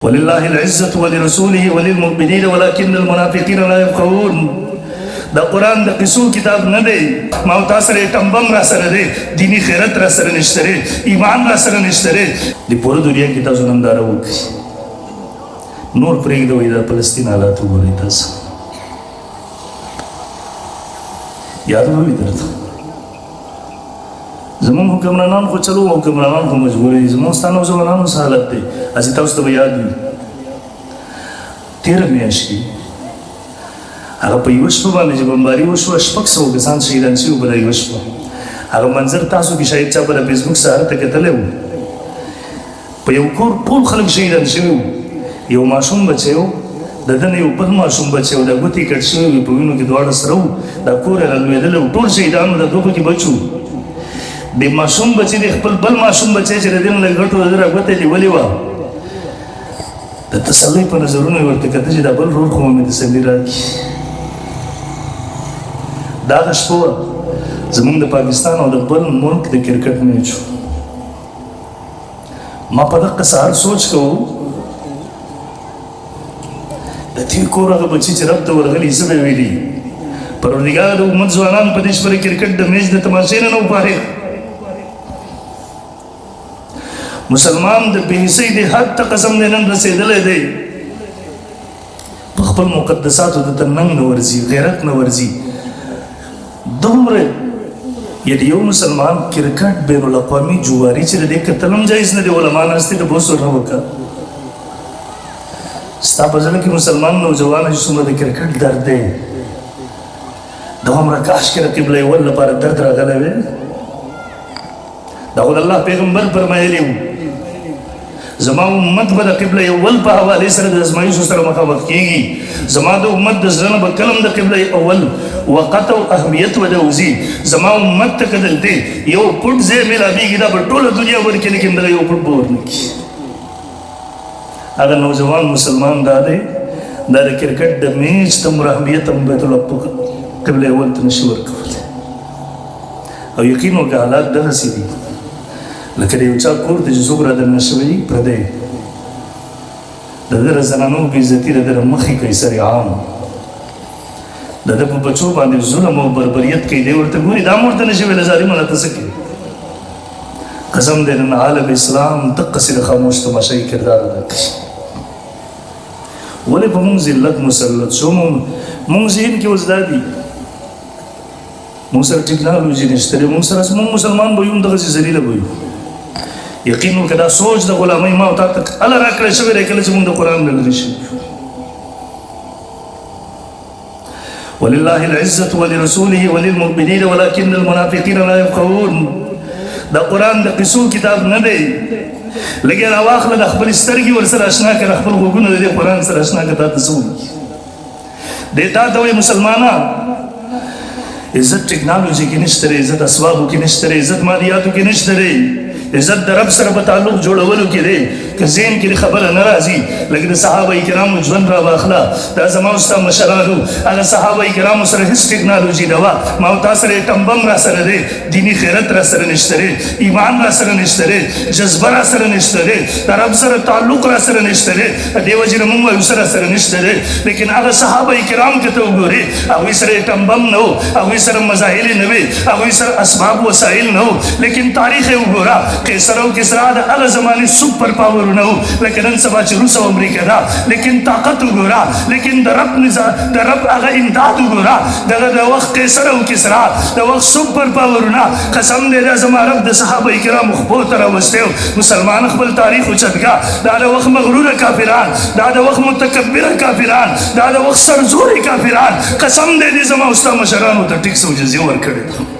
ولله العزة ولرسوله وللمؤمنين ولكن المنافقين لا يفقهون. دا قرآن دا قصو کتاب نه دی، ما او تاسو سره ټمبم را سره دی، دینی خیرت را سره نشته دی، ایمان را سره نشته دی. د پوره دنیا کې تاسو ننداره وکړئ، نور پرېږدئ د فلسطین حالات وګورئ. تاسو یاد به وي درته زمونږ حکمرانان خو چلو حکمرانان خو مجبور دي، زمونږ ستا نوجوانانو څه حالت دی هسې تاسو ته به یاد وي. تېره میاشت کې هغه په یوه شپه باندې چې بمباري وشوه 600 کسان شهیدان شوي په دا یوه شپه. هغه منظر تاسو کې شاید چا په فیسبوک سهار ته کتلی و. په یو کور ټول خلک شهیدان شوي وو. یو ماشوم بچی و، د ده نه یو بل ماشوم بچی و، دا ګوتې کټ شوي وې په وینو کې دواړه سره وو. دا کور یې رالوېدلی و، ټول شهیدان وو، دا دوه پکې بچ وو. د ماشوم بچی د خپل بل ماشوم بچی چې د دې نه لږ غټ و د ده راګوته یې نیولې وه. د تسلۍ په نظرونو یې ورته کته چې دا بل رور خو مې تسلي راکړي. دا هغه شپه وه زمونږ د پاکستان او د بل ملک د کرکټ میچ و. ما په دغه سهار سوچ کوو د دې کور هغه بچي چې رب ته ورغلي څه به ویلي. پروردګار د امت ځوانان په دې شپه د کرکټ د میچ د تماشې نه و فارغ. مسلمان د بېحسۍ د حد ته قسم دی نن رسېدلی دی، په خپل مقدساتو د ننګ نه ورځي، غیرت نه ورځي. دومره یعنې یو مسلمان کرکټ بین الاقوامي جواري چې د دې کتل هم جایز نه دی، علما ناست دي د بوس ورنه وکړه. ستا په زړه کې مسلمان نوجوان چې څومره د کرکټ درد دی، دومره کاش کې د قبله اول لپاره درد راغلی وی. دا خو د الله پیغمبر فرمایلي وو زما امت به د قبله اول په حوالې سره د ازمایښتو سره مخامخ کېږي. زما د امت د زړه نه به کله هم د قبله اول وقت او اهمیت به د وځي. زما امت ته که دلته یو پټ ځای میلامیږي دا به ټوله دنیا ورکړي، لیکن دغه یو پټ به ورنه کړي. هغه نوجوان مسلمان دا دی، دا د کرکټ د میچ ته اهمیت هم بیت الله قبله اول ته نشي ورکولی. او یقین وکړه حالات دغسې دي لکه د یو چا کور ته چې څوک رادننه شوی پردی، د ده د زنانو بېعزتي د ده د مخې کوي سر عام، د ده په بچو باندې ظلم او بربریت کوي. دی ورته ګوري دا هم ورته نه شي ویلی ظالمانه ته څه کوي. قسم دی نن عالم اسلام دقسې د خاموش تماشایي کردار ادا کوي. ولې په مونږ ذلت مسلط شو؟ مونږ ذهن کې اوس دا دي مونږ سره ټکنالوژي نشته دی، مونږ سره مونږ مسلمان به یو هم دغسې ذلیله به یو. یقین وکړه دا سوچ د غلامۍ ما او تا ته هله راکړی شوی دی کله چې مونږ د قرآن نه لرې شوي. ولله العزة ولرسوله وللمؤمنين ولكن المنافقين لا يفقهون. دا قرآن د قصو کتاب نه دی، لږ یې راواخله د خپلې سترګې ورسره اشنا کړه، خپل غوږونه د دې قرآن سره اشنا کړه. تا ته څه وایي؟ دی تا ته وایي مسلمانه عزت ټکنالوژي کې نشته دی، عزت اسبابو کې نشته دی، عزت مادیاتو کې نشته دی، عزت د رب سره په تعلق جوړولو کې دی. که ذهن کې خبره نه راځي لکه د صحابه کرامو ژوند را واخله، دا زما او ستا مشرانو هغه صحابه کرامو سره هېڅ ټکنالوژي نه وه. ما او تا سره ټمبم را سره دی، دیني خیرت را سره نشته دی، ایمان را سره نشته دی، جذبه را سره نشته دی، د رب سره تعلق را سره نشته دی. دې وجې نه مونږ وایو سره سره نشته دی. لیکن هغه صحابه کرام که ته وګورې هغوی سره ټمبم نه و، هغوی سره مظاهرې نه وې، هغوی سره اسباب وسایل نه و. لیکن تاریخ یې وګوره، قیصر او کسرا د هغه زمانې سوپر پاورونه و لکه نن سبا چې روس او امریکا ده. لیکن طاقت وګوره، لیکن د رب هغه امداد وګوره. دغه د وخت قیصر او کسرا د وخت سوپر پاورونه قسم دی دا زما رب د صحابه کرامو خپو ته راوستی و. مسلمان خپل تاریخ اوچتکه، دا د وخت مغروره کافران، دا د وخت متکبره کافران، دا د وخت سرزوري کافران قسم دی دې زما او ستا مشرانو ته ټیکس او جزیه ورکړې ده.